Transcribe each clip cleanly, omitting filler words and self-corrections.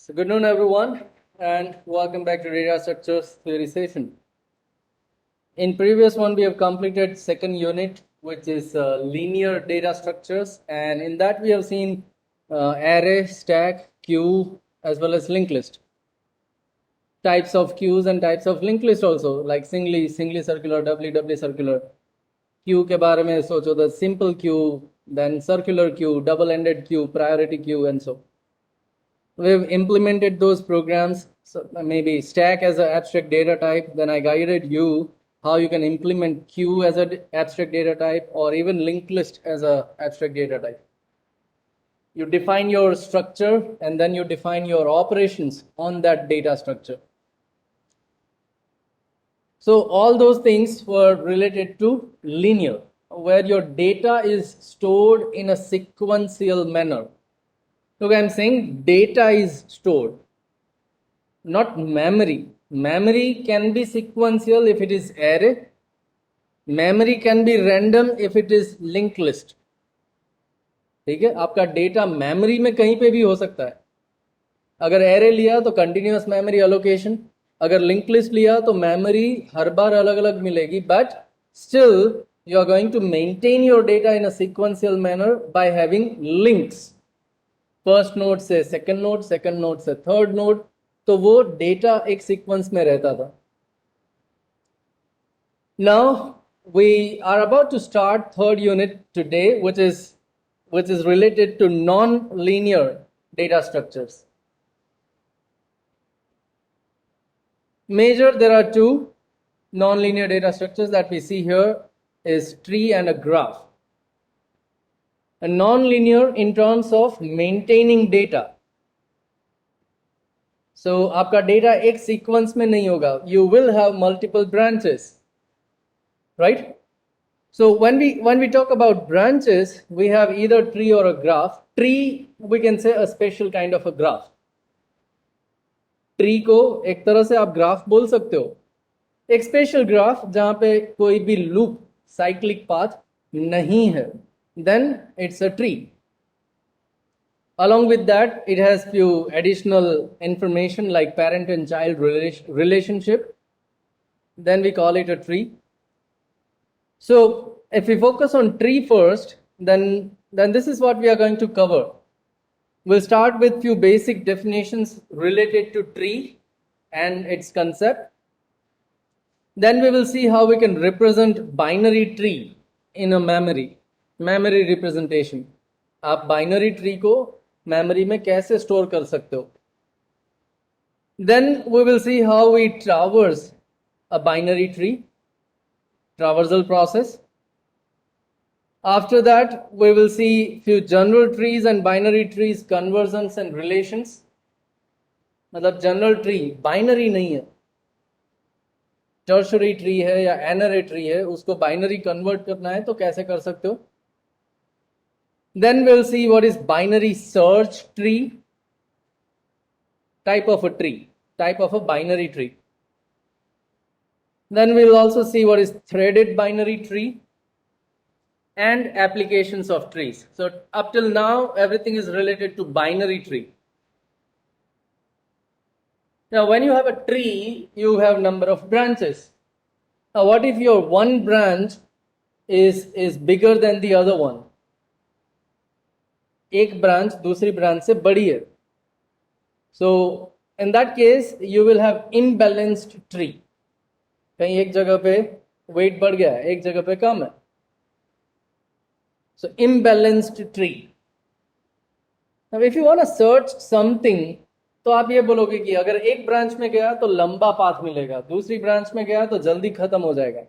So good noon, everyone, and welcome back to Data Structures Theory session. In previous one, we have completed second unit, which is linear data structures, and in that we have seen array, stack, queue, as well as linked list. Types of queues and types of linked list also, like singly circular, doubly circular. Queue के बारे में सोचो, the simple queue, then circular queue, double-ended queue, priority queue, and so. We've implemented those programs, so maybe stack as an abstract data type. Then I guided you how you can implement queue as an abstract data type, or even linked list as an abstract data type. You define your structure and then you define your operations on that data structure. So all those things were related to linear, where your data is stored in a sequential manner. Look, I'm saying data is stored, not memory. Memory can be sequential if it is array. Memory can be random if it is linked list. ठीक है, आपका data memory में कहीं पे भी हो सकता है. अगर एरे लिया तो कंटिन्यूअस मेमोरी एलोकेशन, अगर लिंक लिस्ट लिया तो मेमोरी हर बार अलग अलग मिलेगी, but still you are going to maintain your data in a sequential manner by having links. First node से सेकंड नोड से थर्ड नोड, तो वो डेटा एक सीक्वेंस में रहता था. Now we are about to start third unit today, which is related to non-linear data structures. Major, there are two non-linear data structures that we see here is tree and a graph. A non-linear in terms of maintaining data. So आपका data एक sequence में नहीं होगा. You will have multiple branches, right? So when we talk about branches, we have either tree or a graph. Tree, we can say a special kind of a graph. Tree को एक तरह से आप graph बोल सकते हो. एक special graph जहां पे कोई भी लूप साइक्लिक पाथ नहीं है, then it's a tree. Along with that, it has few additional information like parent and child relationship. Then we call it a tree. So if we focus on tree first, then this is what we are going to cover. We'll start with few basic definitions related to tree and its concept. Then we will see how we can represent binary tree in a memory representation. आप binary tree को memory में कैसे store कर सकते हो. Then we will see how we traverse a binary tree, traversal process. After that, we will see few general trees and binary trees, conversions and relations. मतलब general tree binary नहीं है, tertiary tree है या n-array tree है, उसको binary convert करना है तो कैसे कर सकते हो. Then we'll see what is binary search tree, type of a tree, type of a binary tree. Then we'll also see what is threaded binary tree and applications of trees. So up till now, everything is related to binary tree. Now, when you have a tree, you have number of branches. Now, what if your one branch is bigger than the other one? एक branch दूसरी branch से बड़ी है. So in that case, you will have imbalanced tree. कहीं एक जगह पे weight बढ़ गया है, एक जगह पे कम है. So imbalanced tree. Now if you want to search something, तो आप ये बोलोगे कि अगर एक ब्रांच में गया तो लंबा पाथ मिलेगा, दूसरी ब्रांच में गया तो जल्दी खत्म हो जाएगा.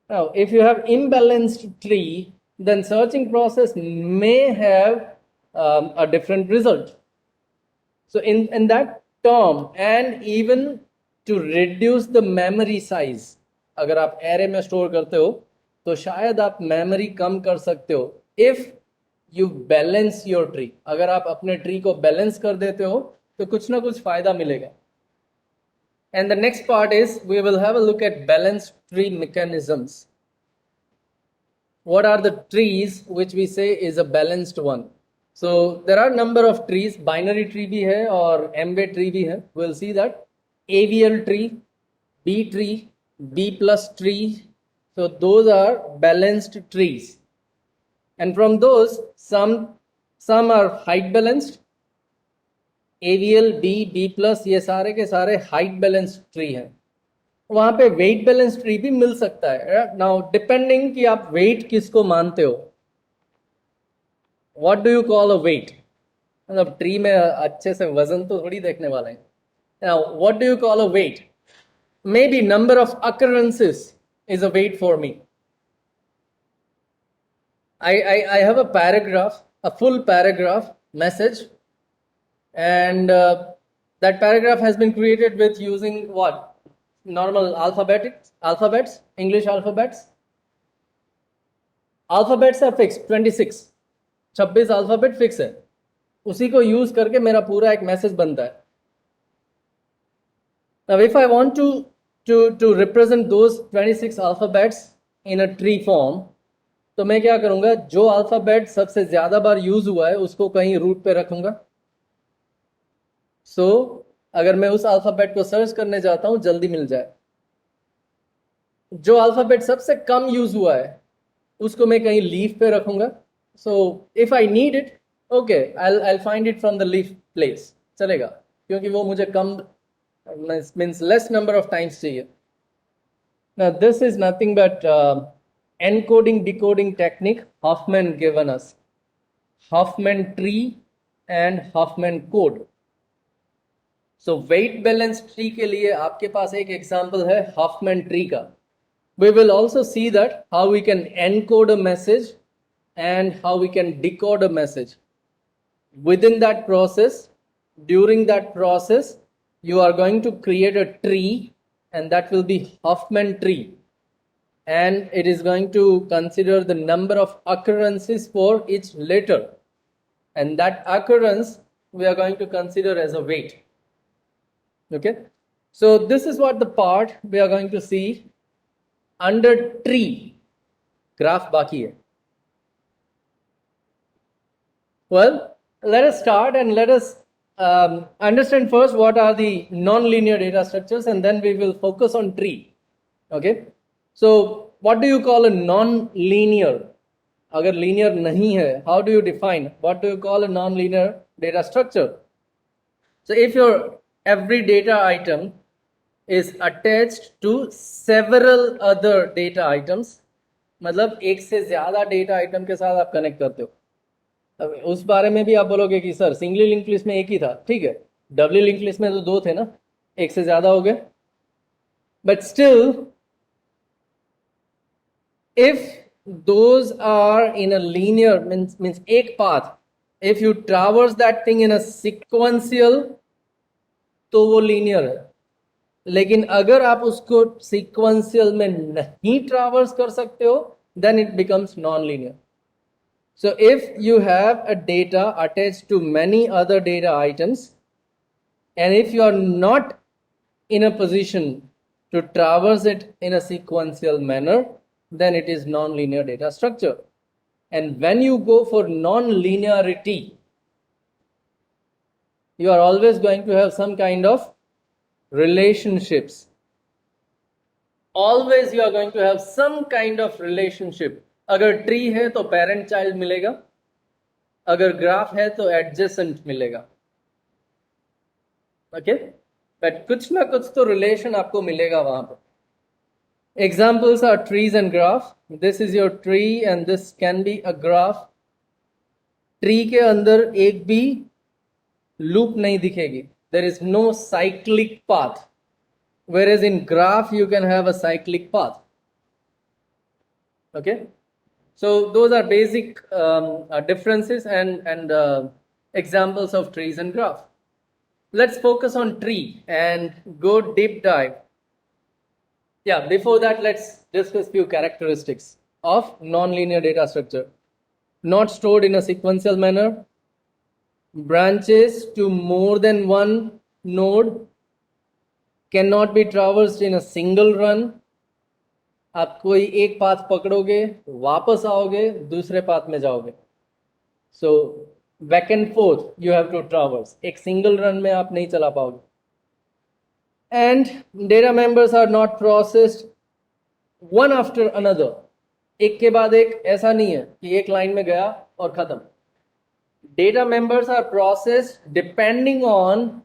Now if you have imbalanced tree, then searching process may have a different result. So in that term, and even to reduce the memory size, अगर आप array में store करते हो तो शायद आप मेमोरी कम कर सकते हो if you balance your tree. अगर आप अपने ट्री को बैलेंस कर देते हो तो कुछ ना कुछ फायदा मिलेगा. And the next part is we will have a look at balanced tree mechanisms. What are the trees which we say is a balanced one? So there are number of trees, binary tree भी है और mbed tree भी है. We'll see that AVL tree, B tree, B plus tree. So those are balanced trees, and from those some are height balanced. AVL, B, B plus ये सारे के सारे height balanced tree हैं. वहां पे weight balanced tree भी मिल सकता है. Now depending कि आप weight किसको मानते हो. What do you call a weight? मतलब ट्री में अच्छे से वजन तो थोड़ी देखने वाला है. Now, what do you call a weight? Maybe number of occurrences is a weight for me. I have a paragraph, a full paragraph message, and that paragraph has been created with using what? Normal alphabets, English alphabets. Alphabets are fixed, 26. 26 alphabet fix है. उसी को use करके मेरा पूरा एक message बनता है. Now if I want to represent those 26 alphabets in a tree form, तो मैं क्या करूंगा, जो अल्फाबेट सबसे ज्यादा बार यूज हुआ है उसको कहीं रूट पे रखूंगा. सो अगर मैं उस अल्फाबेट को सर्च करने जाता हूं जल्दी मिल जाए. जो अल्फाबेट सबसे कम यूज हुआ है उसको मैं कहीं लीफ पे रखूंगा. So if I need it, okay, I'll find it from the leaf place. चलेगा, क्योंकि वो मुझे कम means less number of times चाहिए. Now this is nothing but encoding decoding technique Huffman given us. Huffman tree and Huffman code. So weight balance tree के लिए आपके पास एक example है Huffman tree का. We will also see that how we can encode a message and how we can decode a message. Within that process, during that process, you are going to create a tree, and that will be Huffman tree, and it is going to consider the number of occurrences for each letter, and that occurrence we are going to consider as a weight. Okay, so this is what the part we are going to see under tree. Graph baki hai. Well, let us start and let us understand first what are the non-linear data structures, and then we will focus on tree. Okay, so what do you call a non-linear? अगर linear नहीं है, how do you define? What do you call a non-linear data structure? So if your every data item is attached to several other data items, मतलब एक से ज्यादा data item के साथ आप connect करते हो. अब उस बारे में भी आप बोलोगे कि सर सिंगली लिंक लिस्ट में एक ही था, ठीक है. डबली लिंक लिस्ट में तो दो थे ना, एक से ज्यादा हो गए. But still if those are in a linear means एक path, if you traverse that thing in a sequential तो वो लीनियर है. लेकिन अगर आप उसको सीक्वेंशियल में नहीं ट्रैवर्स कर सकते हो, then it becomes non linear. So if you have a data attached to many other data items, and if you are not in a position to traverse it in a sequential manner, then it is non-linear data structure. And when you go for non-linearity, you are always going to have some kind of relationships. Always you are going to have some kind of relationship. अगर tree है तो parent child मिलेगा, अगर graph है तो adjacent मिलेगा. Okay, but कुछ ना कुछ तो रिलेशन आपको मिलेगा वहां पर. Examples are trees and graph. This is your tree and this can be a graph. Tree के अंदर एक भी लूप नहीं दिखेगी. There is no cyclic path, whereas in graph you can have a cyclic path. Okay, so those are basic differences and examples of trees and graph. Let's focus on tree and go deep dive. Yeah, before that let's discuss few characteristics of non-linear data structure. Not stored in a sequential manner, branches to more than one node, cannot be traversed in a single run. आप कोई एक path पकड़ोगे, वापस आओगे, दूसरे path में जाओगे. So back and forth you have to traverse, एक single run में आप नहीं चला पाओगे. And data members are not processed one after another, एक के बाद एक, ऐसा नहीं है कि एक लाइन में गया और खत्म. Data members are processed depending on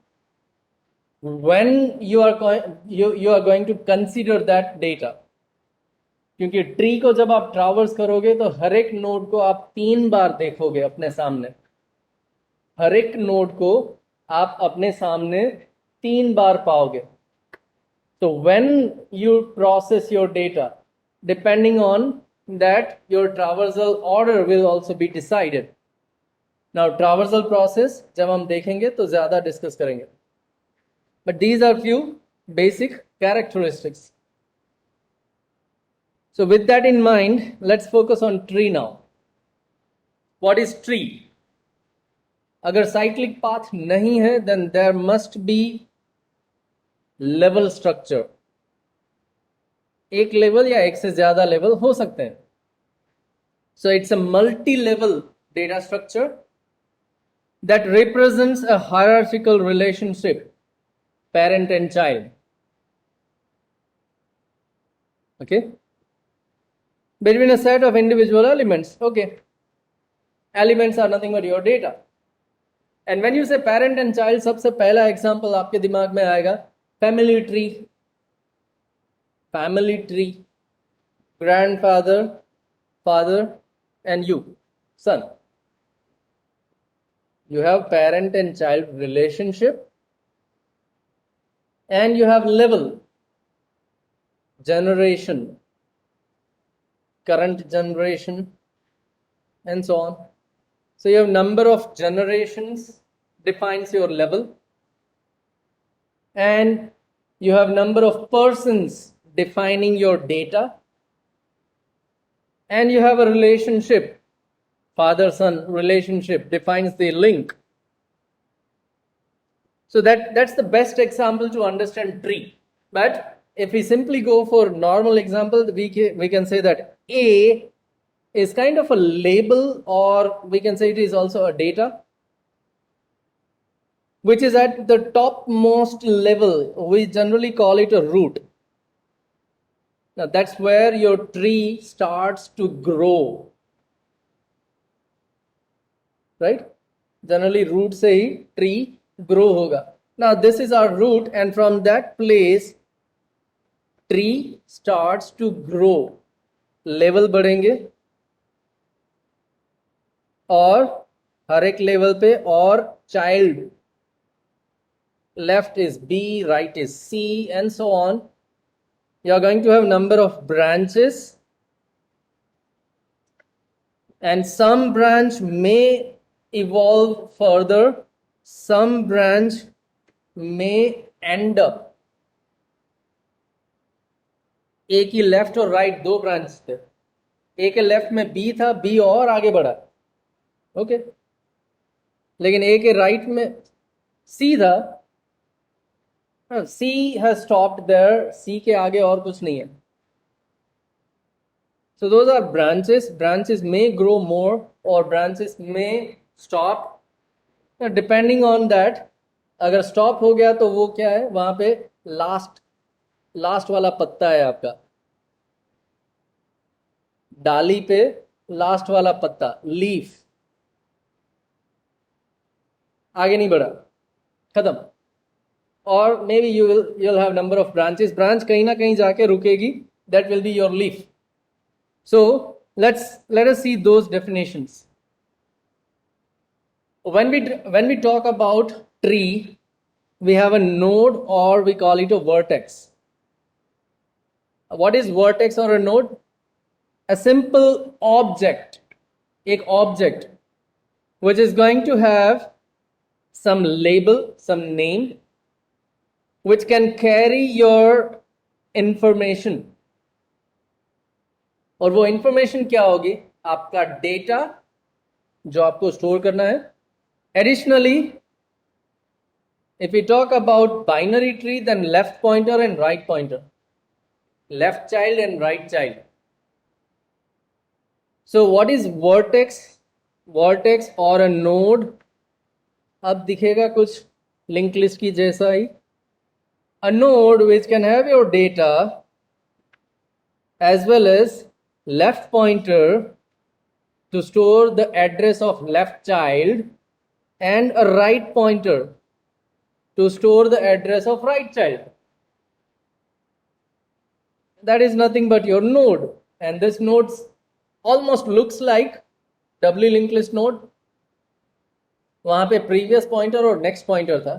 when you are going to consider that data. क्योंकि ट्री को जब आप ट्रावर्स करोगे तो हर एक नोड को आप 3 बार देखोगे अपने सामने. हर एक नोड को आप अपने सामने 3 बार पाओगे. तो when you process your data, depending on that, your traversal order will also be decided. Now traversal process जब हम देखेंगे तो ज्यादा डिस्कस करेंगे. But these are few basic characteristics. So with that in mind, let's focus on tree now. What is tree? अगर cyclic path नहीं है, then there must be level structure. एक level या एक से ज़्यादा level हो सकते हैं. So it's a multi-level data structure that represents a hierarchical relationship, parent and child. Okay, between a set of individual elements. Okay, elements are nothing but your data. And when you say parent and child, सबसे पहला example आपके दिमाग में आएगा family tree. Family tree, grandfather, father and you, son. You have parent and child relationship, and you have level, generation, current generation, and so on. So you have number of generations defines your level, and you have number of persons defining your data, and you have a relationship, father-son relationship defines the link. So that's the best example to understand tree. But if we simply go for normal example, we can say that A is kind of a label, or we can say it is also a data, which is at the topmost level. We generally call it a root. Now that's where your tree starts to grow, right? Generally root से ही tree grow होगा. Now this is our root, and from that place tree starts to grow. Level बढ़ेंगे और हर एक level पे, और child, left is B, right is C, and so on. You are going to have number of branches, and some branch may evolve further, some branch may end up. ए की left और right दो branch थे. ए के left में B था, B और आगे बढ़ा, ओके. लेकिन ए के राइट में सी था, सी हैज स्टॉप्ड देयर, सी के आगे और कुछ नहीं है. So those are branches. Branches may grow more or branches may stop. Now, depending on that, अगर stop हो गया तो वो क्या है, वहां पे लास्ट वाला पत्ता है आपका, डाली पे लास्ट वाला पत्ता, लीफ, आगे नहीं बढ़ा, खत्म. और may be you'll have number of branches. Branch कहीं ना कहीं जाके रुकेगी, that will be your leaf. So let us see those definitions. When we talk about tree, we have a node, or we call it a vertex. What is vertex or a node? A simple object, एक object which is going to have some label, some name, which can carry your information. और वो information क्या होगी, आपका data जो आपको store करना है. Additionally, if you talk about binary tree, then left pointer and right pointer, left child and right child. So what is vertex vertex और अ नोड, अब दिखेगा कुछ लिंक लिस्ट की जैसा ही. A node which can have your data as well as left pointer to store the address of left child and a right pointer to store the address of right child. That is nothing but your node, and this node almost looks like doubly linked list node. वहां पे previous pointer और next pointer था.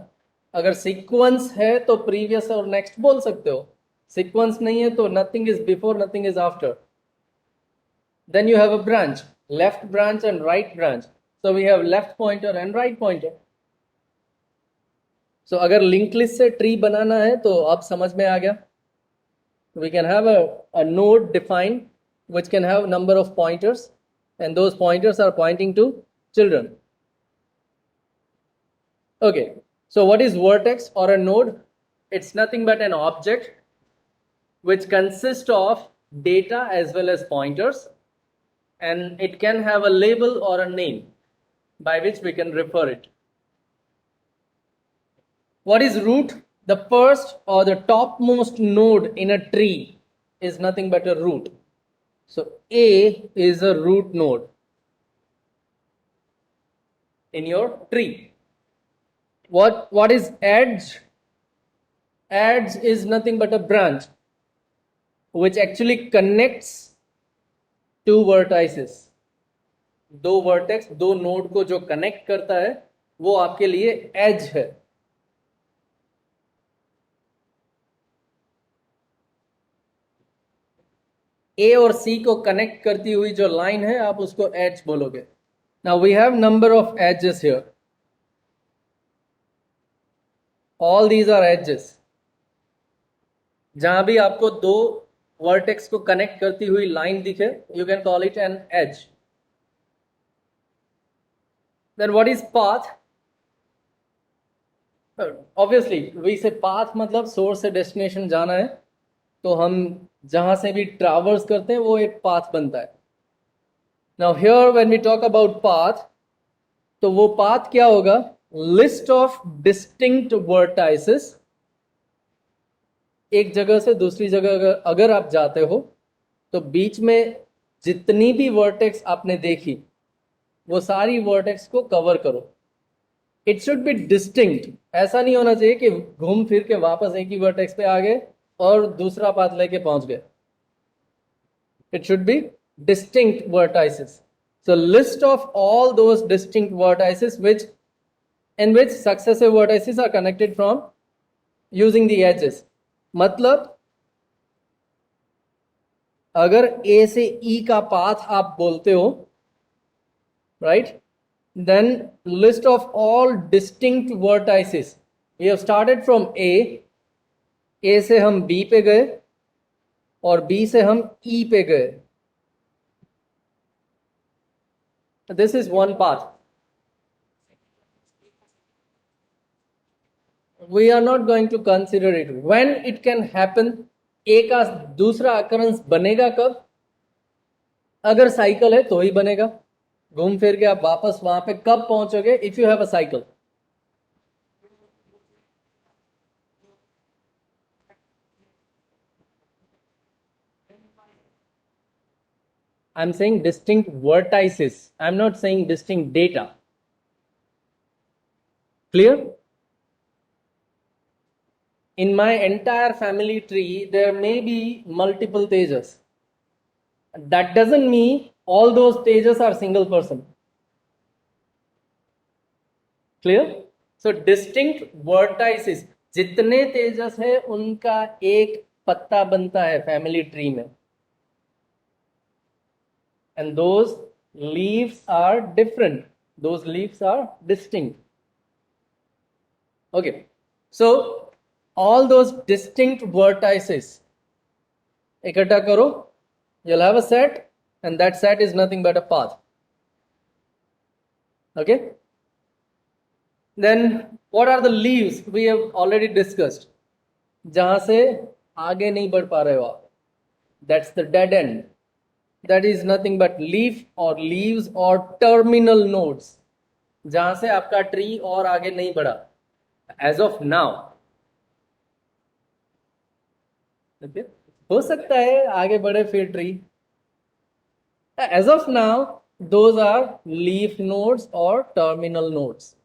अगर sequence है तो previous और next बोल सकते हो. सीक्वेंस नहीं है तो nothing is before, nothing is after. Then you have a branch, left branch and right branch. So we have left pointer and right pointer. So अगर linked list से tree बनाना है तो अब समझ में आ गया. We can have a node defined which can have number of pointers, and those pointers are pointing to children. Okay, so what is vertex or a node? It's nothing but an object which consists of data as well as pointers, and it can have a label or a name by which we can refer it. What is root? The first or the topmost node in a tree is nothing but a root. So A is a root node in your tree. What is edge? Edge is nothing but a branch which actually connects two vertices. दो vertex, दो node को जो connect करता है वो आपके लिए as है. ए और सी को कनेक्ट करती हुई जो लाइन है आप उसको एज बोलोगे. Now we have number of edges here. All these are edges. जहां भी आपको दो वर्टेक्स को कनेक्ट करती हुई लाइन दिखे, you can call it an edge. Then what is path? Obviously we say path मतलब सोर्स से डेस्टिनेशन जाना है, तो हम जहां से भी ट्रैवर्स करते हैं वो एक पाथ बनता है. Now here when we talk about path, तो वो पाथ क्या होगा? List of distinct vertices. एक जगह से दूसरी जगह अगर आप जाते हो तो बीच में जितनी भी वर्टेक्स आपने देखी वो सारी वर्टेक्स को कवर करो. It should be distinct. ऐसा नहीं होना चाहिए कि घूम फिर के वापस एक ही वर्टेक्स पे आ गए और दूसरा पाथ लेके पहुंच गए. It should be distinct vertices. So list of all those distinct vertices in which successive vertices are connected from using the edges. मतलब अगर A से E का पाथ आप बोलते हो, right, then list of all distinct vertices. We have started from A से हम B पे गए और B से हम E पे गए. This is one path. We are not going to consider it. When it can happen, A का दूसरा occurrence बनेगा कब? अगर साइकिल है तो ही बनेगा. घूम फिर के आप वापस वहां पे कब पहुंचोगे? If you have a cycle. I'm saying distinct vertices. I'm not saying distinct data. Clear? In my entire family tree, there may be multiple Tejas. That doesn't mean all those Tejas are single person. Clear? So distinct vertices. जितने तेजस है उनका एक पत्ता बनता है family tree में. And those leaves are different. Those leaves are distinct. Okay. So all those distinct vertices इकट्ठा करो. You'll have a set, and that set is nothing but a path. Okay. Then what are the leaves? We have already discussed. जहां से आगे नहीं बढ़ पा रहे हो आप. That's the dead end. that is nothing but leaf or leaves or terminal nodes, जहां से आपका ट्री और आगे नहीं बढ़ा एज ऑफ नाउ. हो सकता है आगे बढ़े फिर tree. As of now those are leaf nodes और टर्मिनल नोड्स.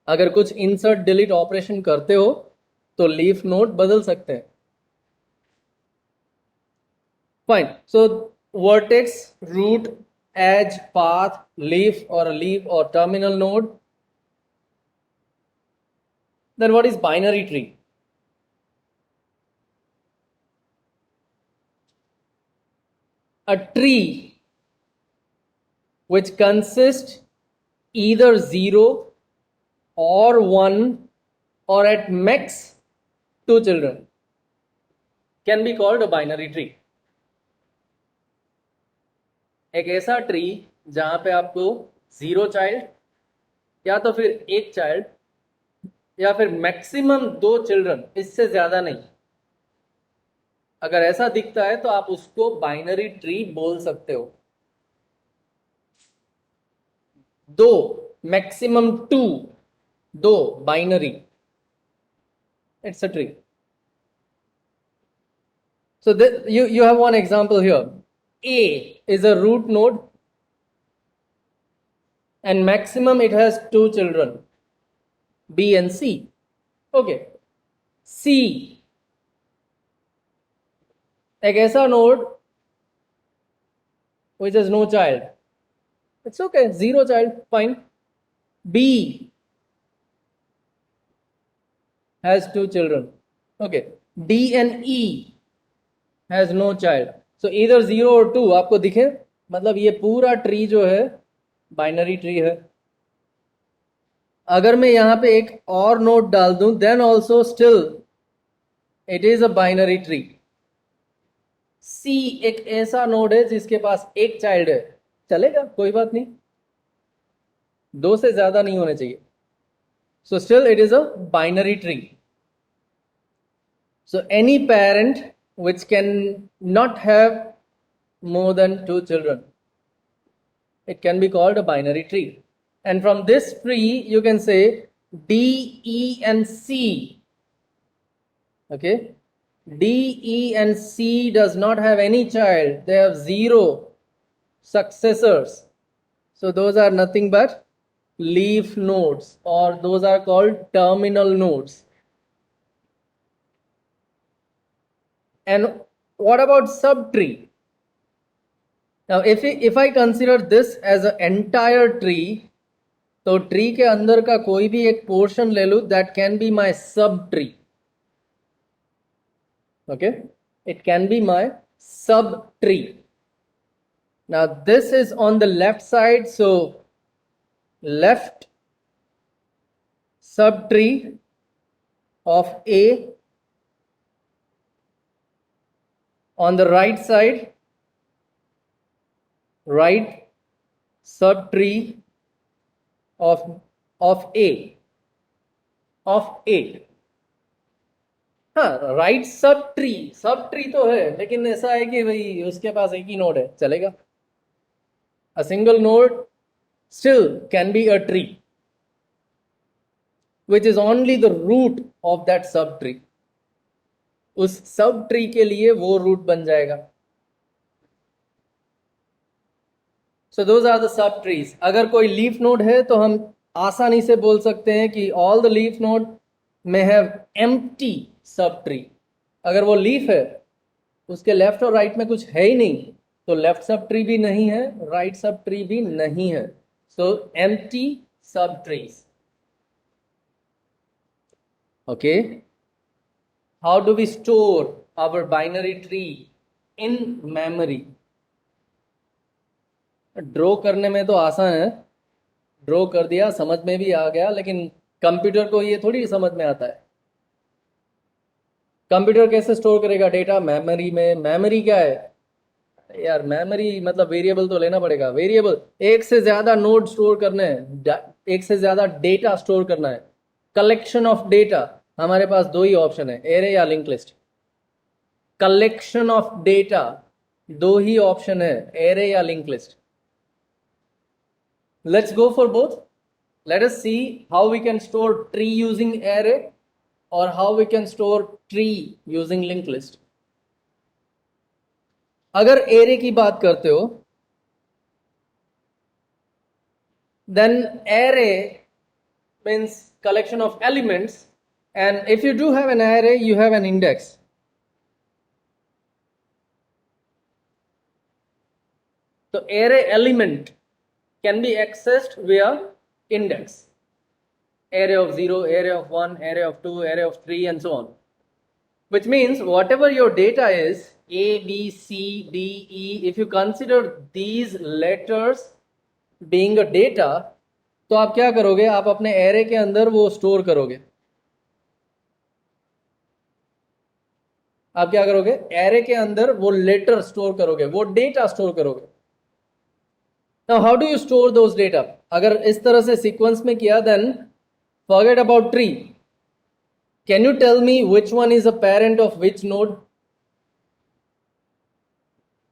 अगर कुछ इंसर्ट डिलीट ऑपरेशन करते हो तो लीफ नोड बदल सकते हैं. Fine. So vertex, root, edge, path, leaf or terminal node. Then what is binary tree? A tree which consists either 0 or 1 or at max 2 children can be called a binary tree. एक ऐसा tree जहां पे आपको 0 child या तो फिर 1 child या फिर मैक्सिमम 2 चिल्ड्रन, इससे ज्यादा नहीं. अगर ऐसा दिखता है तो आप उसको बाइनरी ट्री बोल सकते हो. 2 maximum 2 binary, it's a tree. So you have one example here. A is a root node and maximum it has 2 children, B and C. Okay. C एक ऐसा node which has no child. It's okay, 0 child, fine. B has 2 children. Okay. D and E has no child. So either 0 or 2 आपको दिखे, मतलब ये पूरा tree जो है binary tree है. अगर मैं यहां पे एक और नोड डाल दूं then also still it is a binary tree. See एक ऐसा नोड है जिसके पास 1 चाइल्ड है, चलेगा, कोई बात नहीं, 2 से ज्यादा नहीं होने चाहिए. So still it is a binary tree. So any parent which can not have more than 2 children, it can be called a binary tree. And from this tree you can say D, E and C. Okay, D, E and C does not have any child, they have 0 successors, so those are nothing but leaf nodes, or those are called terminal nodes. And what about subtree? Now if I consider this as an entire tree, तो tree के अंदर का कोई भी एक portion ले लूं, that can be my subtree. Okay, it can be my subtree. Now this is on the left side, so left subtree of A. On the right side, right subtree of A. हाँ, right sub tree तो है, लेकिन ऐसा है कि भाई उसके पास एक ही नोड है, चलेगा. A single node still can be a tree, which is only the root of that subtree. उस सब ट्री के लिए वो रूट बन जाएगा. So those are the sub trees. अगर कोई लीफ नोड है तो हम आसानी से बोल सकते हैं कि ऑल द लीफ नोड में हैव एम्प्टी सब ट्री. अगर वो लीफ है, उसके लेफ्ट और राइट में कुछ है ही नहीं, तो लेफ्ट सब ट्री भी नहीं है, राइट सब ट्री भी नहीं है. सो एम्प्टी सब trees. Okay. How do we store our binary tree in memory? Draw करने में तो आसान है, ड्रॉ कर दिया, समझ में भी आ गया, लेकिन कंप्यूटर को ये थोड़ी समझ में आता है. कंप्यूटर कैसे स्टोर करेगा डेटा? मेमोरी में. मेमोरी क्या है यार? मेमोरी मतलब वेरिएबल तो लेना पड़ेगा. वेरिएबल, एक से ज्यादा नोड स्टोर करने हैं, एक से ज्यादा डेटा स्टोर करना है. कलेक्शन ऑफ डेटा, हमारे पास 2 ही ऑप्शन है, एरे या link list. Collection of data दो ही ऑप्शन है, एरे या link list. Let's go for both. Let us see how we can store tree using array or how we can store tree using linked list. अगर array की बात करते हो, then array means collection of elements, and if you do have an array, you have an index. So array element can be accessed via index. Array of 0, array of 1, array of 2, array of 3, and so on. Which means whatever your data is, A, B, C, D, E, if you consider these letters being a data, तो आप क्या करोगे, आप अपने array के अंदर वो store करोगे. आप क्या करोगे, array के अंदर वो लेटर स्टोर करोगे, वो डेटा स्टोर करोगे. Now how do you store those data? अगर इस तरह से सीक्वेंस में किया, then forget about tree. Can you tell me which one is a parent of which node?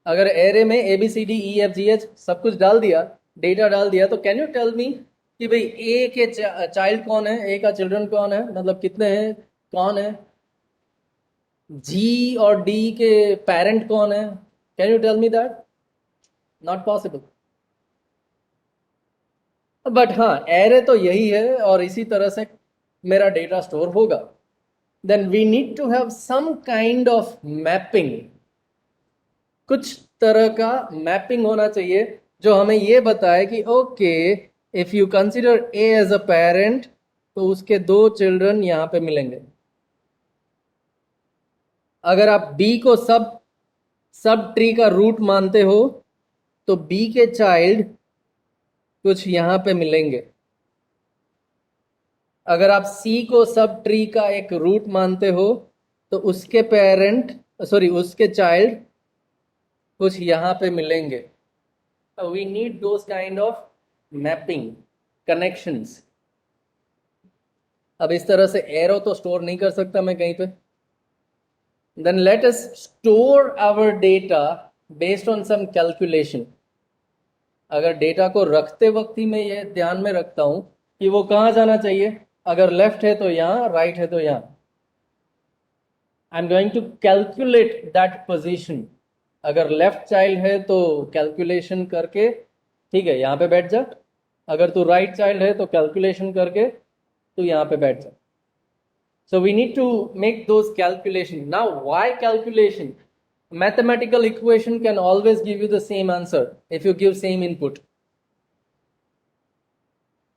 अगर एरे में A B C D E F G H सब कुछ डाल दिया, डेटा डाल दिया, तो कैन यू टेल मी कि भाई ए के चाइल्ड कौन है, ए का चिल्ड्रन कौन है, मतलब कितने हैं, कौन है, जी और डी के पेरेंट कौन है? Can you tell me that? Not possible. But हाँ, एरे तो यही है और इसी तरह से मेरा डेटा स्टोर होगा. Then we need to have some kind of mapping. कुछ तरह का मैपिंग होना चाहिए जो हमें ये बताए कि okay, if you consider A as a parent, तो उसके दो चिल्ड्रन यहाँ पे मिलेंगे. अगर आप बी को सब ट्री का रूट मानते हो, तो बी के चाइल्ड कुछ यहाँ पे मिलेंगे. अगर आप सी को सब ट्री का एक रूट मानते हो, तो उसके उसके चाइल्ड कुछ यहाँ पे मिलेंगे. We need those kind of mapping connections. अब इस तरह से एरो तो स्टोर नहीं कर सकता मैं कहीं पे. Then let us store our data based on some calculation. अगर डेटा को रखते वक्त ही मैं ये ध्यान में रखता हूं कि वो कहाँ जाना चाहिए, अगर लेफ्ट है तो यहाँ, राइट है तो यहाँ. I am going to calculate that position. अगर लेफ्ट चाइल्ड है तो कैलकुलेशन करके, ठीक है, यहाँ पे बैठ जा. अगर तू राइट चाइल्ड है तो कैलकुलेशन करके तू यहाँ पे बैठ जा. So we need to make those calculation. Now why calculation? Mathematical equation can always give you the same answer if you give same input.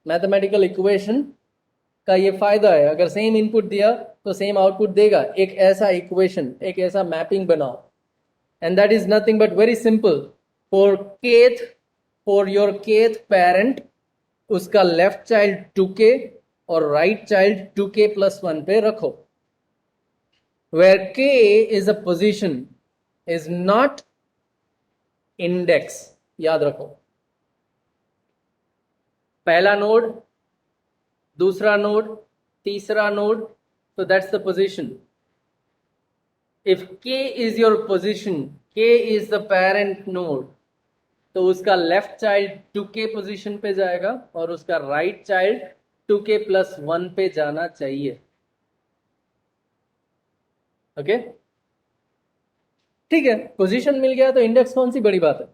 Mathematical equation का ये फायदा है, अगर सेम इनपुट दिया तो सेम आउटपुट देगा. एक ऐसा इक्वेशन, एक ऐसा मैपिंग बनाओ, and that is nothing but very simple. For your kth parent, उसका लेफ्ट चाइल्ड 2k और राइट चाइल्ड 2k+1 पे रखो, where k is a position, is not index. याद रखो, पहला नोड, दूसरा नोड, तीसरा node, so that's the position. If k is your position, k is the parent node, तो उसका लेफ्ट चाइल्ड 2k पोजीशन पे जाएगा और उसका राइट चाइल्ड 2k+1 पे जाना चाहिए. ओके, ठीक है. पोजीशन मिल गया तो इंडेक्स कौन सी बड़ी बात है.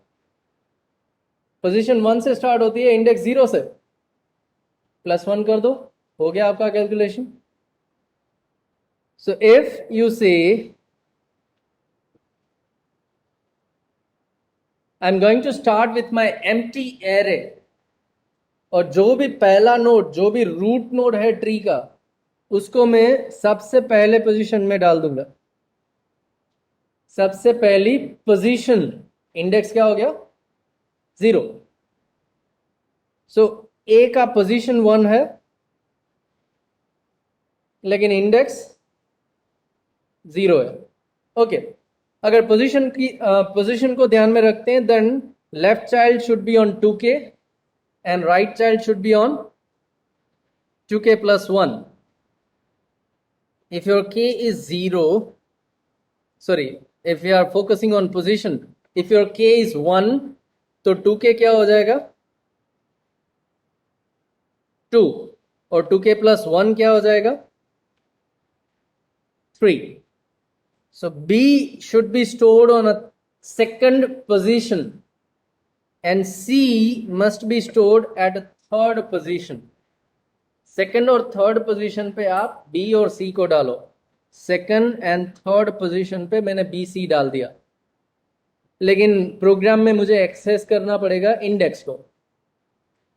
पोजीशन 1 से स्टार्ट होती है, इंडेक्स 0 से, +1 कर दो, हो गया आपका calculation. So if you say I am going to start with my empty array, और जो भी पहला नोड, जो भी रूट नोड है ट्री का, उसको मैं सबसे पहले पोजीशन में डाल दूंगा. सबसे पहली पोजीशन, इंडेक्स क्या हो गया, 0. सो ए का पोजीशन 1 है, लेकिन इंडेक्स 0 है. ओके, अगर पोजीशन को ध्यान में रखते हैं, then left child should be on 2k and right child should be on 2k+1. If your k is 0, sorry, if we are focusing on position, if your k is 1 तो 2k क्या हो जाएगा 2 और 2k प्लस 1 क्या हो जाएगा 3. So b should be stored on a second position and c must be stored at a third position. Second और third position पे आप b और c को डालो. सेकंड एंड थर्ड पोजीशन पे मैंने b c डाल दिया, लेकिन प्रोग्राम में मुझे एक्सेस करना पड़ेगा इंडेक्स को.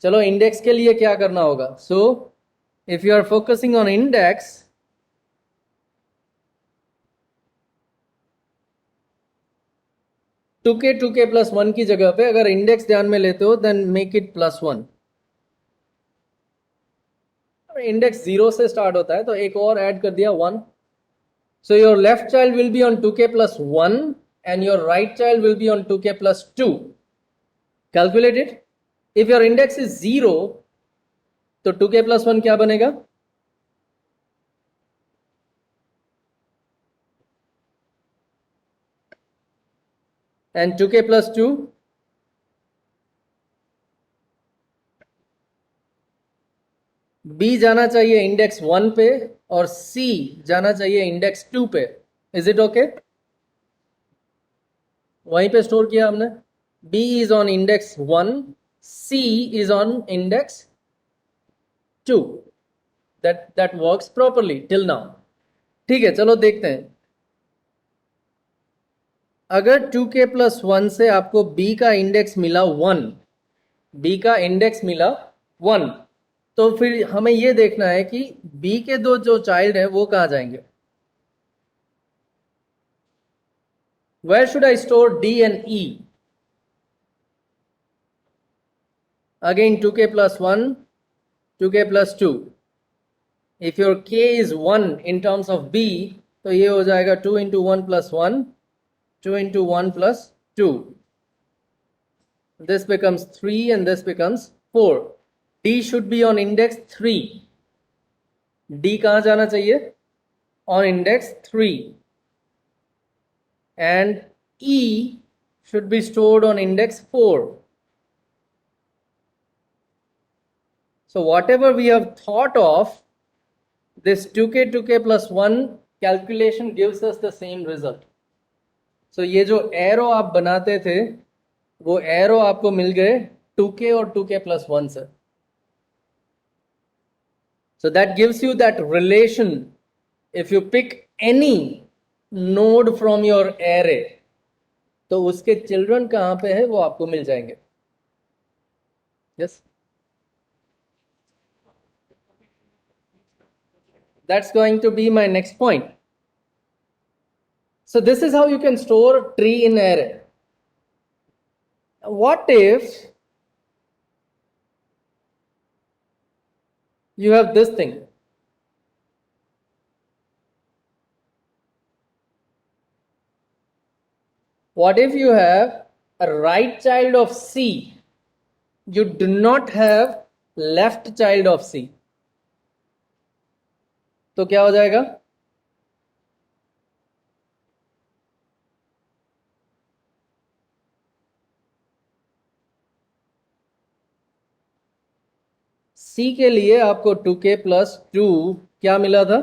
चलो इंडेक्स के लिए क्या करना होगा. So if you are focusing on index, 2k plus 1 की जगह पे अगर इंडेक्स ध्यान में लेते हो then make it plus 1. Index 0 से स्टार्ट होता है तो एक और ऐड कर दिया 1. So your left child will be on 2k plus 1 and your right child will be on 2k plus 2. Calculate it. If your index is 0, तो 2k plus 1 क्या बनेगा? And 2k plus 2? B जाना चाहिए index 1 पे और C जाना चाहिए index 2 पे. Is it okay? वहीं पे स्टोर किया हमने. B is on index 1, C is on index 2. That works properly till now. ठीक है, चलो देखते हैं. अगर 2k प्लस 1 से आपको B का इंडेक्स मिला 1, B का इंडेक्स मिला 1, तो फिर हमें ये देखना है कि B के दो जो चाइल्ड है वो कहाँ जाएंगे. Where should I store D and E? Again 2k plus 1, 2k plus 2. If your k is 1 in terms of B, तो ये हो जाएगा 2 into 1 plus 1, 2 into 1 plus 2. This becomes 3 and this becomes 4. D should be on index 3. D कहाँ जाना चाहिए? On index 3. And E should be stored on index 4. So whatever we have thought of, this 2k plus 1 calculation gives us the same result. So ये जो arrow आप बनाते थे वो arrow आपको मिल गए 2k और 2k plus 1 से. So that gives you that relation. If you pick any node from your array, तो उसके चिल्ड्रन कहाँ पे है वो आपको मिल जाएंगे. Yes? That's going to be my next point. So this is how you can store tree in array. What if you have this thing? What if you have a right child of C? You do not have left child of C. तो क्या हो जाएगा? C के लिए आपको 2k plus 2 क्या मिला था?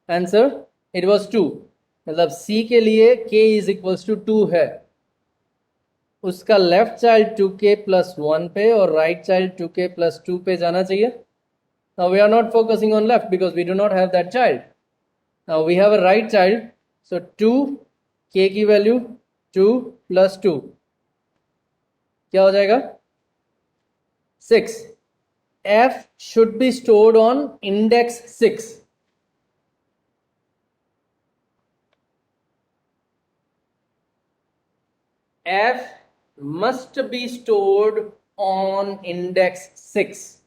Answer it was 2. मतलब C के लिए k is equals to 2 है. उसका लेफ्ट चाइल्ड 2k plus 1 पे और राइट चाइल्ड 2k plus 2 पे जाना चाहिए. Now we are not focusing on left because we do not have that child. Now we have a right child. So 2 k की value 2 plus 2 क्या हो जाएगा? 6. F should be stored on index 6. F must be stored on index 6.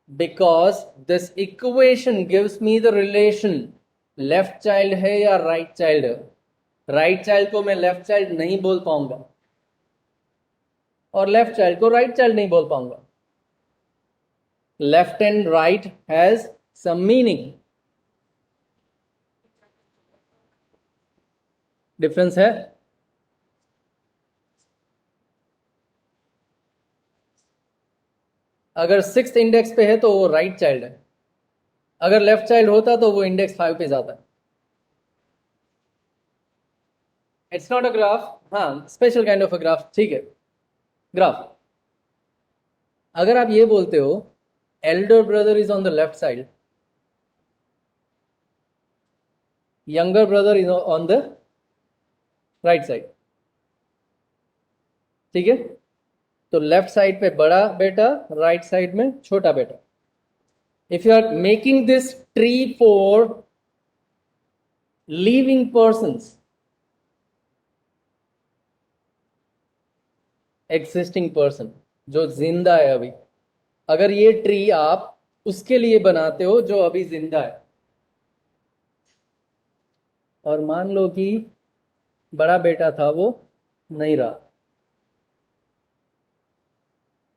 Because this equation gives me the relation left child है या right child है. right child को मैं left child नहीं बोल पाऊंगा और left child को right child नहीं बोल पाऊंगा. left and right has some meaning. Difference है? अगर 6th इंडेक्स पे है तो वो राइट चाइल्ड है, अगर लेफ्ट चाइल्ड होता तो वो इंडेक्स 5 पे जाता है. इट्स नॉट अ ग्राफ, हाँ special kind of a graph, ठीक है. ग्राफ, अगर आप ये बोलते हो Elder brother is on the left side, younger brother is on the right side, ठीक है. तो लेफ्ट साइड पे बड़ा बेटा, राइट साइड में छोटा बेटा. If you are making this tree for living persons, existing person जो जिंदा है अभी, अगर ये ट्री आप उसके लिए बनाते हो जो अभी जिंदा है, और मान लो कि बड़ा बेटा था वो नहीं रहा,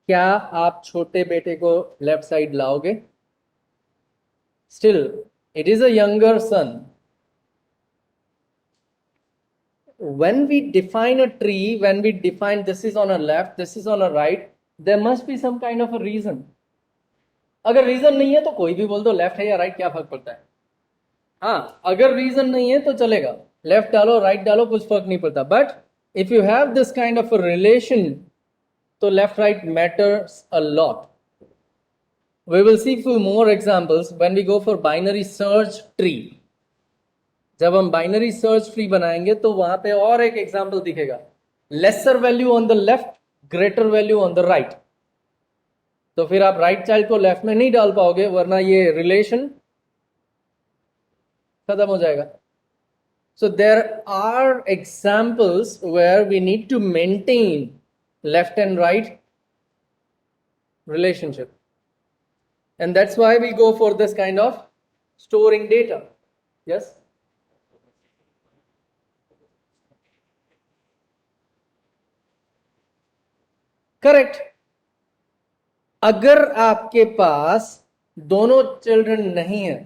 क्या आप छोटे बेटे को लेफ्ट साइड लाओगे? Still it is a younger son. When we define a tree, when we define this is on a left, this is on a right, there must be some kind of a reason. अगर reason नहीं है तो कोई भी बोल दो, left है या राइट क्या फर्क पड़ता है. हाँ, अगर रीजन नहीं है तो चलेगा, लेफ्ट डालो राइट डालो कुछ फर्क नहीं पड़ता. But if you have this kind of a relation, तो left right matters a lot. We will see few more examples when we go for binary search tree. जब हम बाइनरी सर्च ट्री बनाएंगे तो वहां पे और एक एग्जांपल दिखेगा, lesser value on the left, greater value on the right. तो फिर आप राइट चाइल्ड को लेफ्ट में नहीं डाल पाओगे, वरना ये रिलेशन खत्म हो जाएगा. So there are examples where we need to maintain left and right relationship, and that's why we go for this kind of storing data. Yes, correct. अगर आपके पास दोनों चिल्ड्रन नहीं है,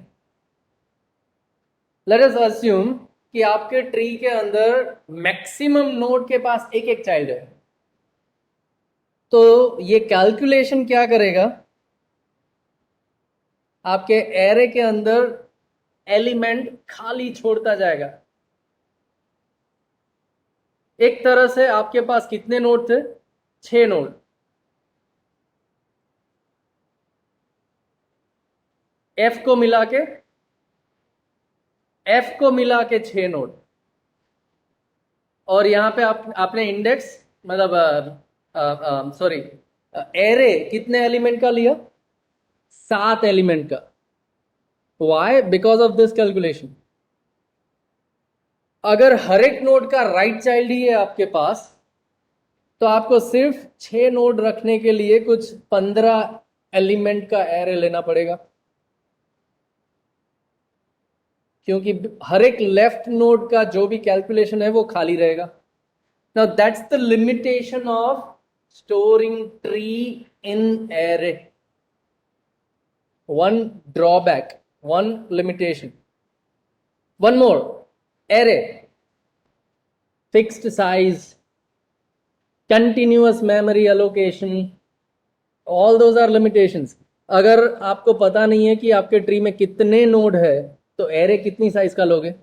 लेट अस अस्यूम कि आपके ट्री के अंदर maximum node के पास एक एक चाइल्ड है, तो ये कैलकुलेशन क्या करेगा, आपके एरे के अंदर एलिमेंट खाली छोड़ता जाएगा. एक तरह से आपके पास कितने नोड थे? 6 नोड. एफ को मिला के 6 नोड. और यहां पे आपने इंडेक्स मतलब सॉरी एरे कितने एलिमेंट का लिया? 7 एलिमेंट का. Why? Because of this calculation. अगर हर एक नोड का राइट चाइल्ड ही है आपके पास, तो आपको सिर्फ 6 नोड रखने के लिए कुछ 15 एलिमेंट का एरे लेना पड़ेगा, क्योंकि हर एक लेफ्ट नोड का जो भी कैलकुलेशन है वो खाली रहेगा. Now that's the limitation of storing tree in array. one drawback, one limitation. One more, array, fixed size, continuous memory allocation, all those are limitations. अगर आपको पता नहीं है कि आपके ट्री में कितने नोड है, तो एरे कितनी साइज का लोगे?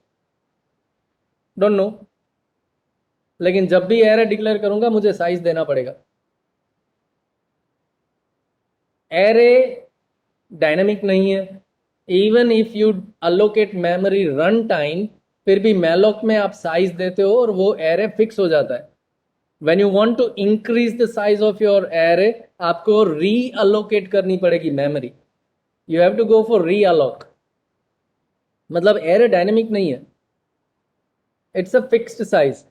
Don't know. लेकिन जब भी एरे डिक्लेयर करूंगा मुझे साइज देना पड़ेगा. एरे डायनामिक नहीं है. Even if you allocate memory run time, फिर भी मैलॉक में आप साइज देते हो और वो एरे फिक्स हो जाता है. When you want to increase the size of your array, आपको री अलोकेट करनी पड़ेगी memory. You have to go for realloc. मतलब एरे डायनामिक नहीं है, इट्स अ फिक्स्ड साइज.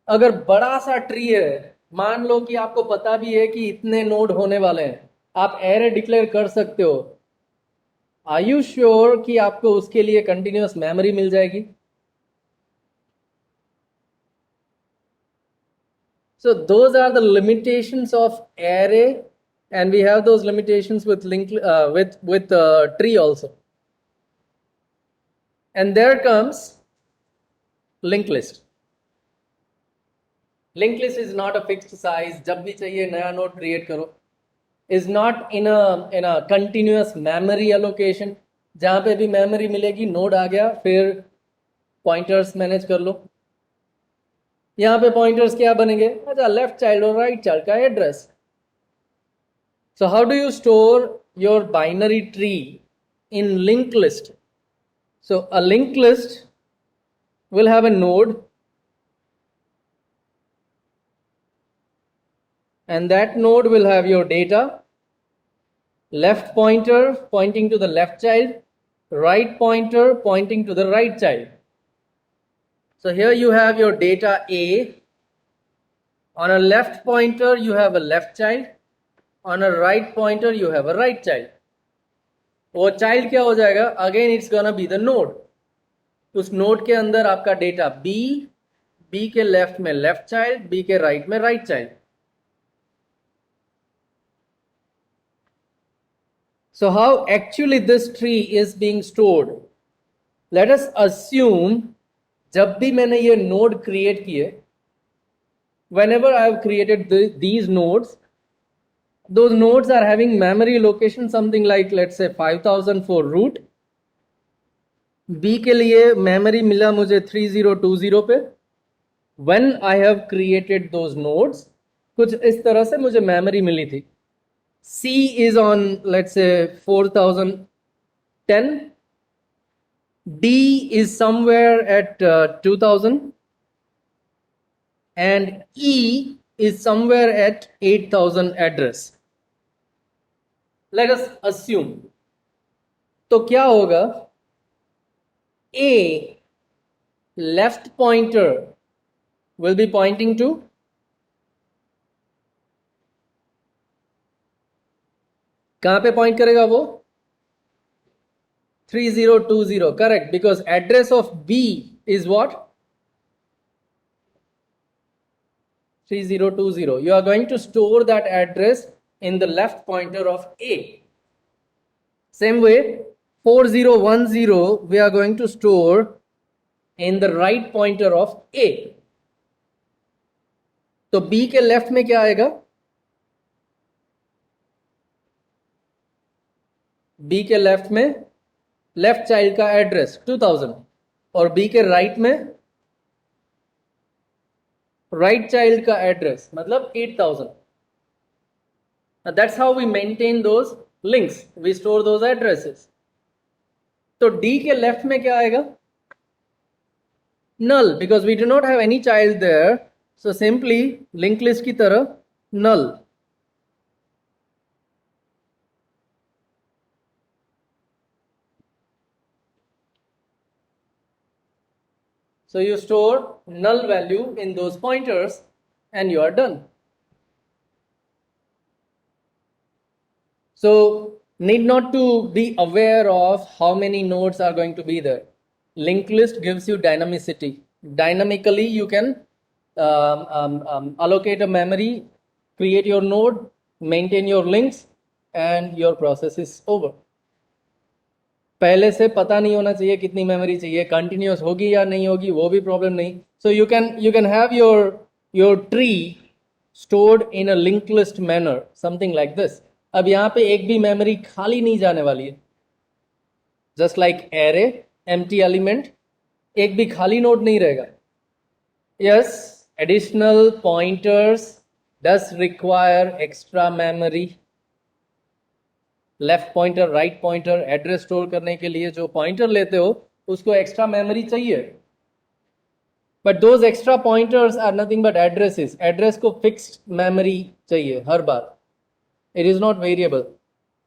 अगर बड़ा सा ट्री है, मान लो कि आपको पता भी है कि इतने नोड होने वाले हैं, आप एरे डिक्लेयर कर सकते हो. आर यू श्योर कि आपको उसके लिए कंटिन्यूअस मेमोरी मिल जाएगी? So those are the limitations of array, and we have those limitations with tree also. And there comes linked list. Link list is not a fixed size, जब भी चाहिए नया node create करो. Is not in a continuous memory allocation, जहां पे भी memory मिलेगी node आ गया फिर पॉइंटर्स मैनेज कर लो. यहाँ पे पॉइंटर्स क्या बनेंगे? अच्छा, लेफ्ट चाइल्ड और राइट चाइल्ड का address. So how do you store your binary tree in linked list? So a linked list will have a node, and that node will have your data, left pointer pointing to the left child, right pointer pointing to the right child. So here you have your data A. On a left pointer you have a left child, on a right pointer you have a right child. वो child क्या हो जाएगा? Again it's gonna be the node. उस node के अंदर आपका data B के left में लेफ्ट चाइल्ड, बी के राइट में right child. So how actually this tree is being stored? Let us assume जब भी मैंने ये नोड क्रिएट किए, whenever I have created these nodes, those nodes are having memory location something like, let's say 5000 for root. B के लिए memory मिला मुझे 3020 पे. When I have created those nodes, कुछ इस तरह से मुझे memory मिली थी. C is on, let's say 4010. D is somewhere at 2000, and E is somewhere at 8000 address. Let us assume. तो क्या होगा? A left pointer will be pointing to कहां पे पॉइंट करेगा वो? 3020. correct, because address of B is what? 3020. You are going to store that address in the left pointer of A. Same way 4010 we are going to store in the right pointer of A. तो B के left में क्या आएगा? B के left में left child का address 2000, और B के राइट में राइट चाइल्ड का एड्रेस मतलब 8000. That's how we maintain those links. We store those addresses. तो D के लेफ्ट में क्या आएगा? null, because we do not have any child there. So simply linked list की तरह null. So you store null value in those pointers and you are done. So need not to be aware of how many nodes are going to be there. Linked list gives you dynamicity. Dynamically you can allocate a memory, create your node, maintain your links, and your process is over. पहले से पता नहीं होना चाहिए कितनी memory चाहिए, continuous होगी या नहीं होगी वो भी प्रॉब्लम नहीं. So you can have your tree stored in a link list manner, something like this. अब यहाँ पे एक भी मेमोरी खाली नहीं जाने वाली है. Just like array, empty element, एक भी खाली नोड नहीं रहेगा. Yes, additional pointers does require extra memory. Left pointer, right pointer, address store करने के लिए जो पॉइंटर लेते हो उसको एक्स्ट्रा मेमोरी चाहिए. But those extra pointers are nothing but addresses. Address को फिक्स्ड मेमोरी चाहिए हर बार. It is not variable.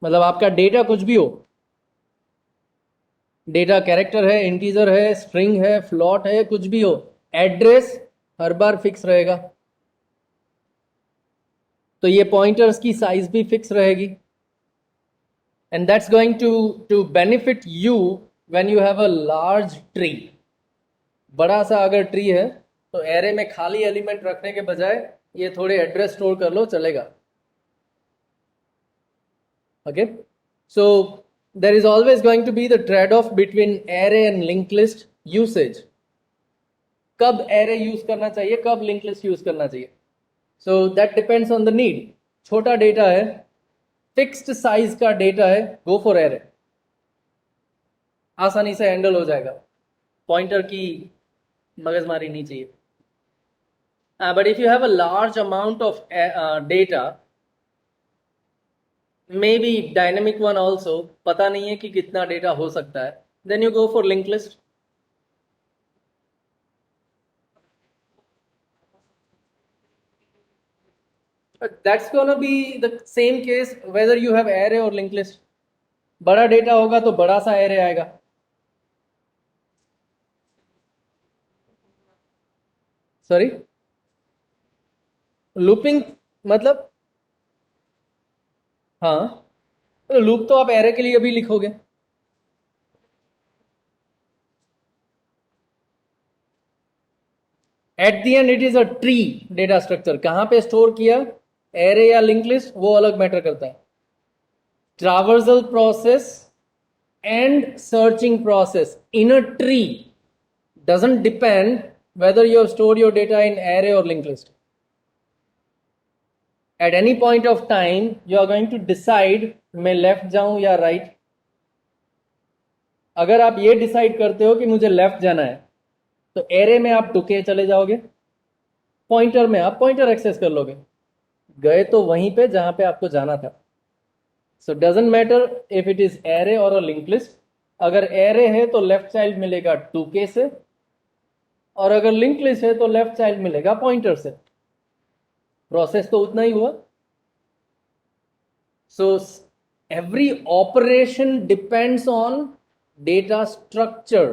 मतलब आपका डेटा कुछ भी हो, डेटा कैरेक्टर है, इंटीजर है, स्ट्रिंग है, फ्लॉट है, कुछ भी हो, एड्रेस हर बार फिक्स रहेगा. तो ये पॉइंटर्स की साइज भी फिक्स रहेगी. And that's going to benefit you when you have a large tree. बड़ा सा अगर ट्री है तो एरे में खाली एलिमेंट रखने के बजाय ये थोड़े एड्रेस स्टोर कर लो, चलेगा. Okay, so there is always going to be the trade-off between array and linked list usage. कब एरे यूज करना चाहिए, कब लिंक लिस्ट यूज करना चाहिए. So that depends on the need. छोटा डेटा है, फिक्स्ड साइज का डेटा है, गो फॉर एरे, आसानी से हैंडल हो जाएगा, पॉइंटर की मगजमारी नहीं चाहिए. But if you have a large amount of data, maybe dynamic one also, पता नहीं है कि कितना डेटा हो सकता है, then you go for link list. That's gonna be the same case whether you have array or linked list. बड़ा data होगा तो बड़ा सा एरे आएगा. सॉरी, लूपिंग मतलब, हाँ, तो लूप तो आप एरे के लिए भी लिखोगे. At the and it is a tree data structure. कहां पे स्टोर किया, एरे या लिंक लिस्ट, वो अलग मैटर करता है. Traversal process and searching process in a tree doesn't depend whether you have stored your data in array or linked list. At any point of time you are going to decide मैं left जाऊं या right. अगर आप ये decide करते हो कि मुझे लेफ्ट जाना है, तो एरे में आप टुके चले जाओगे, पॉइंटर में आप पॉइंटर एक्सेस कर लोगे, गए तो वहीं पे जहां पे आपको जाना था. So doesn't matter if it is array और अ लिंक लिस्ट. अगर एरे है तो लेफ्ट चाइल्ड मिलेगा 2K से, और अगर लिंक लिस्ट है तो लेफ्ट चाइल्ड मिलेगा पॉइंटर से. प्रोसेस तो उतना ही हुआ. So every operation depends on data structure.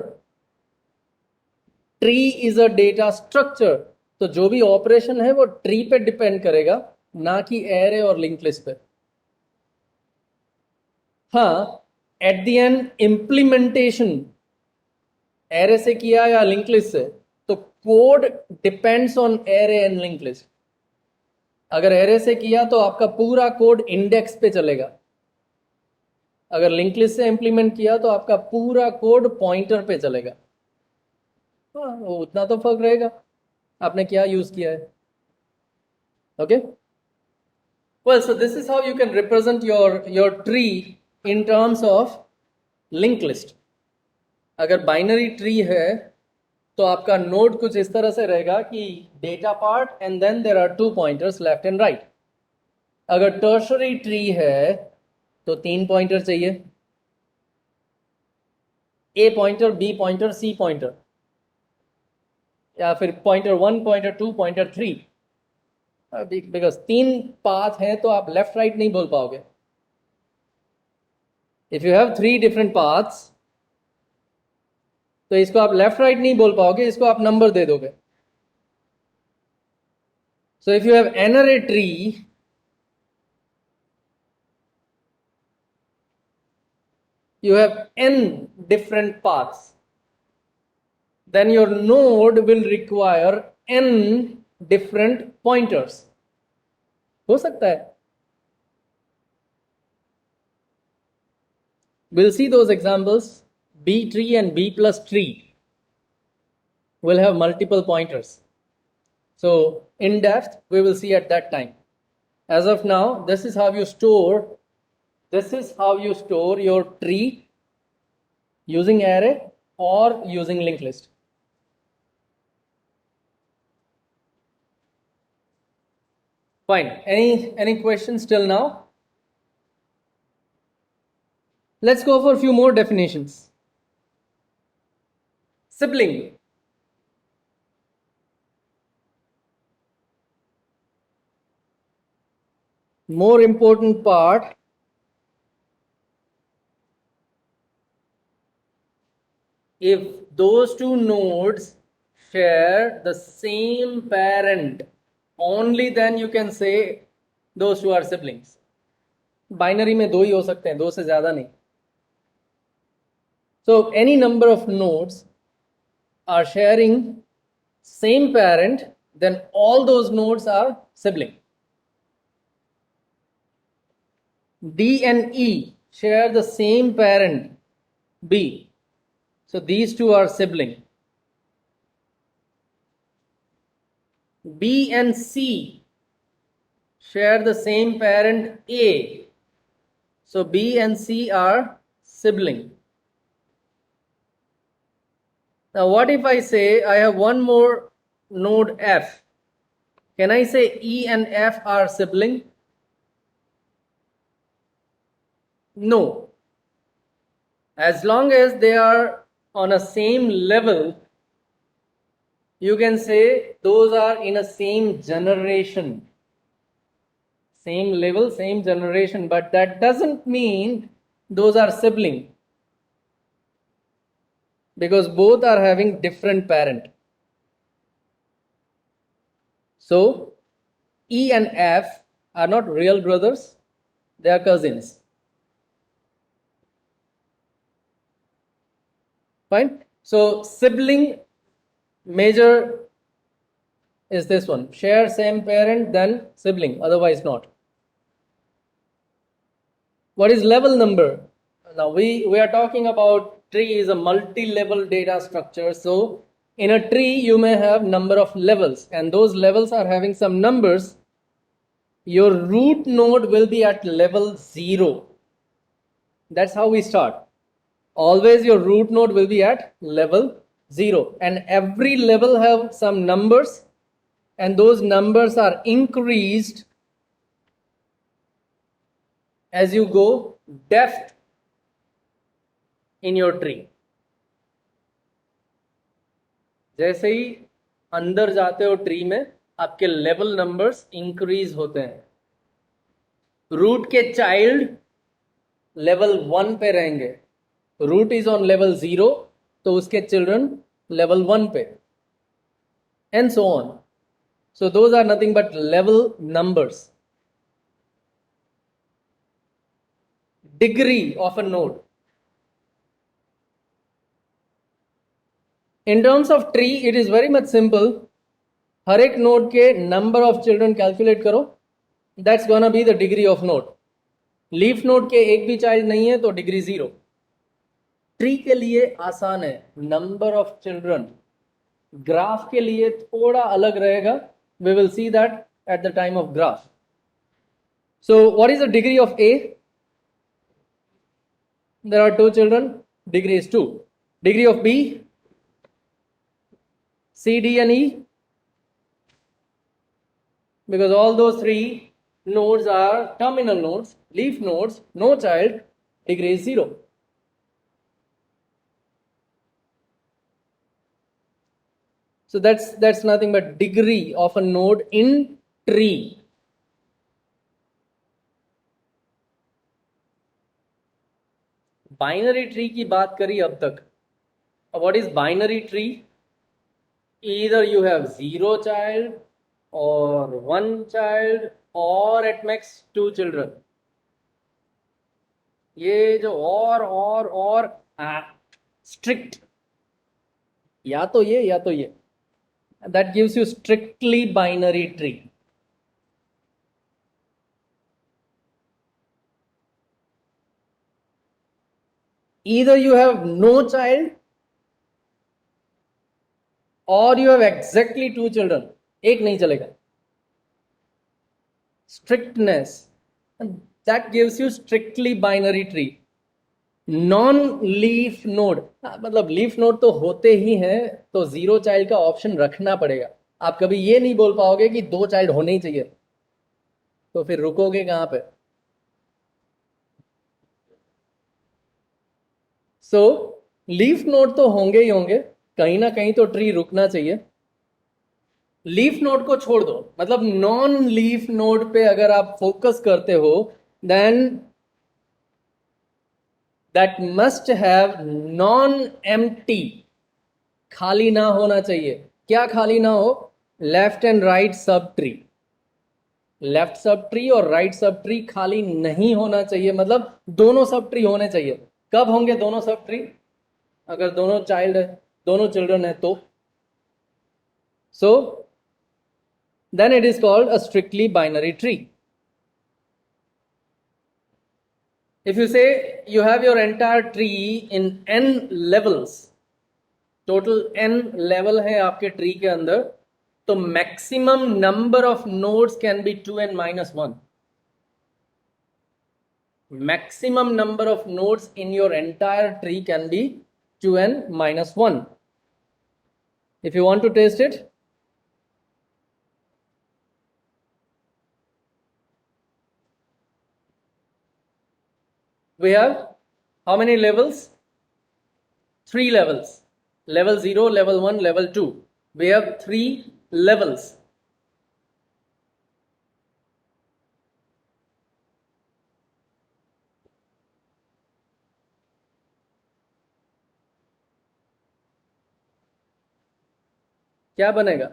Tree is a data structure. तो जो भी ऑपरेशन है वो ट्री पे डिपेंड करेगा, ना कि एरे और लिंक लिस्ट पे. हाँ, at the end implementation array से किया या लिंक लिस्ट से, तो code depends on array and link list. अगर एरे से किया तो आपका पूरा कोड इंडेक्स पे चलेगा, अगर लिंक लिस्ट से इंप्लीमेंट किया तो आपका पूरा कोड पॉइंटर पे चलेगा. हाँ, उतना तो फर्क रहेगा आपने क्या यूज किया है. Okay, well, so this is how you can represent your tree in terms of linked list. अगर बाइनरी ट्री है तो आपका नोड कुछ इस तरह से रहेगा कि data part and then there are 2 pointers left and right. अगर टर्शरी ट्री है तो 3 पॉइंटर चाहिए, A pointer, B pointer, C pointer, या फिर pointer 1, pointer 2, pointer 3. Because 3 path हैं तो आप लेफ्ट राइट नहीं बोल पाओगे. If you have 3 different paths तो इसको आप लेफ्ट राइट नहीं बोल पाओगे, इसको आप नंबर दे दोगे. सो if you have an array tree, you have n different paths, then your node will require n different pointers. हो सकता है. We'll see those examples. B tree and B plus tree will have multiple pointers. So in depth we will see at that time. As of now, this is how you store your tree using array or using linked list. Fine. Any questions till now? Let's go for a few more definitions. Sibling. More important part. If those two nodes share the same parent, only then you can say those two are siblings. Binary में 2 ही हो सकते हैं, 2 से ज्यादा नहीं. So any number of nodes are sharing same parent, then all those nodes are sibling. D and E share the same parent, B. So these two are sibling. B and C share the same parent A. So B and C are sibling. Now what if I say I have one more node F? Can I say E and F are sibling? No. As long as they are on a same level, you can say those are in a same generation. Same level, same generation, but that doesn't mean those are sibling, because both are having different parent. So E and F are not real brothers, they are cousins. Fine. So sibling major is this one. Share same parent, then sibling, otherwise not. What is level number? Now we are talking about tree is a multi-level data structure. So in a tree you may have number of levels, and those levels are having some numbers. Your root node will be at level 0. That's how we start. Always your root node will be at level 0, and every level have some numbers, and those numbers are increased as you go depth in your tree. जैसे ही अंदर जाते हो tree में, आपके level numbers increase होते हैं. Root के child level 1 पे रहेंगे. रूट इज ऑन लेवल 0, तो उसके चिल्ड्रन लेवल 1 पे, and so on. So those are nothing but level numbers. Degree of a node. In terms of tree, it is very much simple. हर एक node के number of children calculate करो. That's gonna be the degree of node. Leaf node के एक भी child नहीं है तो degree 0. Tree के लिए आसान है. Number of children. Graph के लिए थोड़ा अलग रहेगा. We will see that at the time of graph. So what is the degree of A? There are 2 children, degree is 2. Degree of B, C, D and E, because all those 3 nodes are terminal nodes, leaf nodes, no child, degree is 0. So that's nothing but degree of a node in tree. Binary tree की बात करी अब तक. What is binary tree? Either you have 0 child or 1 child or at max 2 children. ये जो और strict, या तो ये, that gives you strictly binary tree. Either you have no child or you have exactly 2 children. एक नहीं चलेगा. Strictness, that gives you strictly binary tree. Non-leaf node, मतलब लीफ नोड तो होते ही हैं, तो 0 चाइल्ड का ऑप्शन रखना पड़ेगा. आप कभी ये नहीं बोल पाओगे कि 2 चाइल्ड होने ही चाहिए, तो फिर रुकोगे कहां पे? सो लीफ नोड तो होंगे ही होंगे, कहीं ना कहीं तो ट्री रुकना चाहिए. लीफ नोड को छोड़ दो, मतलब नॉन लीफ नोड पे अगर आप फोकस करते हो, then that must have non empty, खाली ना होना चाहिए. क्या खाली ना हो? Left and right sub tree. Left sub tree और राइट सब ट्री खाली नहीं होना चाहिए, मतलब दोनों सब ट्री होने चाहिए. कब होंगे दोनों सब ट्री? अगर दोनों चिल्ड्रन है तो. सो then it is called a strictly binary tree. If you say you have your entire tree in n levels, total n level है आपके ट्री के अंदर, तो maximum number of nodes can be 2n minus 1. Maximum number of nodes in your entire tree can be 2n minus 1. If you want to test it, we have how many levels? 3 levels. Level 0, level 1, level 2. We have 3 levels. क्या बनेगा?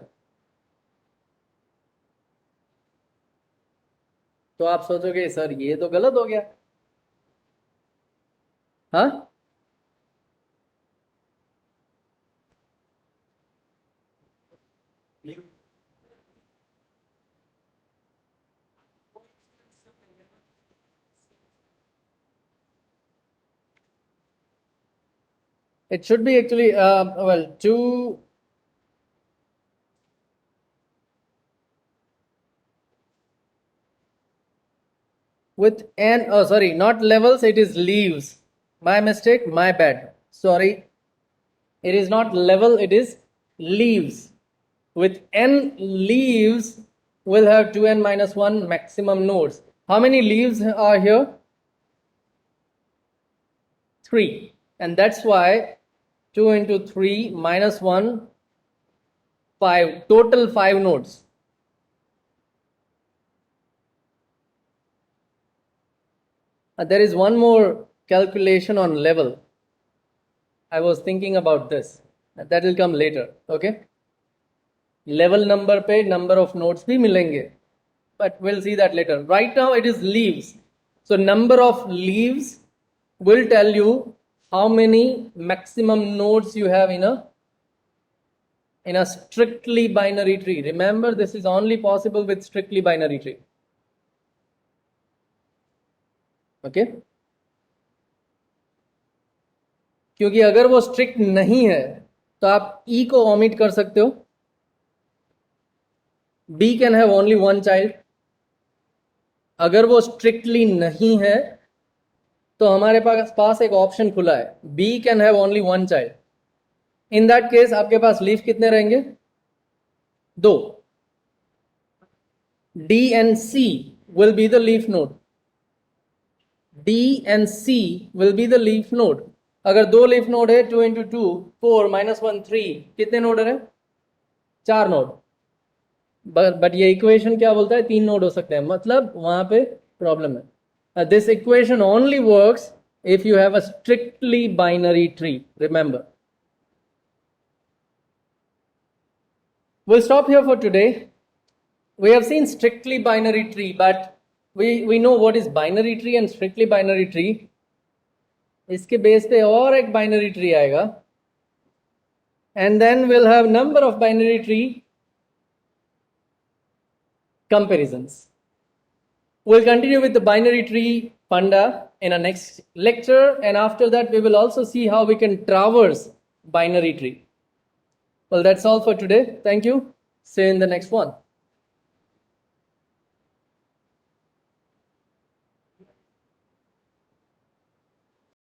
तो आप सोचोगे sir ये तो गलत हो गया. हाँ, it should be actually well 2 with n, oh sorry, not levels, it is leaves. My mistake, my bad, sorry. It is not level, it is leaves. With n leaves, we'll have 2n minus 1 maximum nodes. How many leaves are here? 3. And that's why 2 into 3 minus 1, 5. Total 5 nodes. There is one more calculation on level. I was thinking about this. That will come later. Okay. Level number पे number of nodes भी मिलेंगे. But we'll see that later. Right now it is leaves. So number of leaves will tell you how many maximum nodes you have in a strictly binary tree. Remember, this is only possible with strictly binary tree. Okay? क्योंकि अगर वो strict नहीं है तो आप E को omit कर सकते हो. B can have only one child. अगर वो strictly नहीं है तो हमारे पास एक ऑप्शन खुला है. B can have only one child. In that case आपके पास लीफ कितने रहेंगे? 2. D and C will be the leaf node. D and C will be the leaf node. अगर 2 लीफ नोड है 2 into 2 4 minus 1 3 कितने node है? 4 node. But ये equation क्या बोलता है? 3 नोड हो सकते हैं. मतलब वहां पे प्रॉब्लम है. This equation only works if you have a strictly binary tree. Remember. We'll stop here for today. We have seen strictly binary tree, but we know what is binary tree and strictly binary tree. इसके base पे और एक binary tree आएगा. And then we'll have number of binary tree comparisons. We'll continue with the binary tree funda in our next lecture, and after that we will also see how we can traverse binary tree. Well, that's all for today. Thank you. See you in the next one.